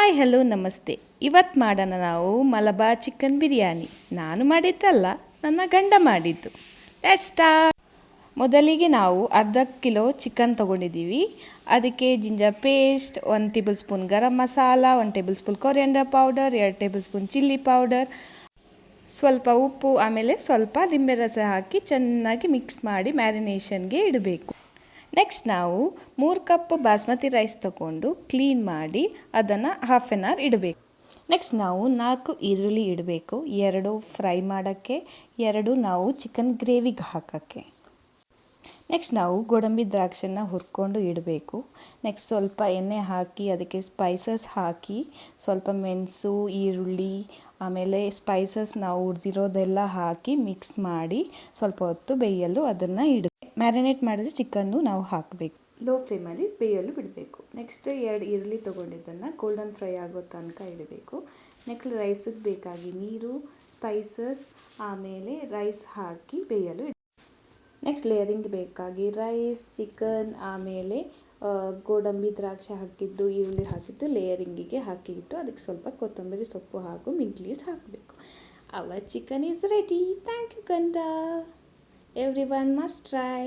Hi hello ನಮಸ್ತೆ. ಇವತ್ತು ಮಾಡೋಣ ನಾವು ಮಲಬಾರ್ ಚಿಕನ್ ಬಿರಿಯಾನಿ. ನಾನು ಮಾಡಿದ್ದಲ್ಲ, ನನ್ನ ಗಂಡ ಮಾಡಿದ್ದು. Let's start. ಮೊದಲಿಗೆ ನಾವು ಅರ್ಧ ಕಿಲೋ ಚಿಕನ್ ತೊಗೊಂಡಿದ್ದೀವಿ. ಅದಕ್ಕೆ ginger paste, 1 tablespoon garam masala, 1 tablespoon coriander powder, 2 tablespoon chilli powder, ಸ್ವಲ್ಪ ಉಪ್ಪು, ಆಮೇಲೆ ಸ್ವಲ್ಪ ಲಿಂಬೆ ರಸ ಹಾಕಿ ಚೆನ್ನಾಗಿ ಮಿಕ್ಸ್ ಮಾಡಿ ಮ್ಯಾರಿನೇಷನ್ಗೆ ಇಡಬೇಕು. ನೆಕ್ಸ್ಟ್ ನಾವು 3 ಕಪ್ ಬಾಸ್ಮತಿ ರೈಸ್ ತಗೊಂಡು ಕ್ಲೀನ್ ಮಾಡಿ ಅದನ್ನು ಹಾಫ್ ಆನ್ ಅವರ್ ಇಡಬೇಕು. ನೆಕ್ಸ್ಟ್ ನಾವು 4 ಈರುಳ್ಳಿ ಇಡಬೇಕು, 2 ಫ್ರೈ ಮಾಡೋಕ್ಕೆ, 2 ನಾವು ಚಿಕನ್ ಗ್ರೇವಿಗೆ ಹಾಕೋಕ್ಕೆ. ನೆಕ್ಸ್ಟ್ ನಾವು ಗೋಡಂಬಿ ದ್ರಾಕ್ಷಿನ ಹುರ್ಕೊಂಡು ಇಡಬೇಕು. ನೆಕ್ಸ್ಟ್ ಸ್ವಲ್ಪ ಎಣ್ಣೆ ಹಾಕಿ ಅದಕ್ಕೆ ಸ್ಪೈಸಸ್ ಹಾಕಿ ಸ್ವಲ್ಪ ಮೆಣಸು, ಈರುಳ್ಳಿ, ಆಮೇಲೆ ಸ್ಪೈಸಸ್ ನಾವು ಹುರಿದಿರೋದೆಲ್ಲ ಹಾಕಿ ಮಿಕ್ಸ್ ಮಾಡಿ ಸ್ವಲ್ಪ ಹೊತ್ತು ಬೇಯಲು ಅದನ್ನು ಇಡಬೇಕು. ಮ್ಯಾರಿನೇಟ್ ಮಾಡಿದ ಚಿಕನ್ನು ನಾವು ಹಾಕಬೇಕು. ಲೋ ಫ್ಲೇಮಲ್ಲಿ ಬೇಯಲು ಬಿಡಬೇಕು. ನೆಕ್ಸ್ಟ್ 2 ಈರುಳ್ಳಿ ತೊಗೊಂಡಿದ್ದನ್ನು ಗೋಲ್ಡನ್ ಫ್ರೈ ಆಗೋ ತನಕ ಇಡಬೇಕು. ನೆಕ್ಸ್ಟ್ ರೈಸಿಗೆ ಬೇಕಾಗಿ ನೀರು, ಸ್ಪೈಸಸ್, ಆಮೇಲೆ ರೈಸ್ ಹಾಕಿ ಬೇಯಲು ಇಡಬೇಕು. ನೆಕ್ಸ್ಟ್ ಲೇಯರಿಂಗ್ ಬೇಕಾಗಿ ರೈಸ್, ಚಿಕನ್, ಆಮೇಲೆ ಗೋಡಂಬಿ ದ್ರಾಕ್ಷಿ ಹಾಕಿದ್ದು, ಈರುಳ್ಳಿ ಹಾಕಿದ್ದು ಲೇಯರಿಂಗಿಗೆ ಹಾಕಿಟ್ಟು ಅದಕ್ಕೆ ಸ್ವಲ್ಪ ಕೊತ್ತಂಬರಿ ಸೊಪ್ಪು ಹಾಗೂ ಮಿಂಟ್ ಲೀವ್ಸ್ ಹಾಕಬೇಕು. Our chicken is ready. Thank you ಗಂಡ. Everyone must try.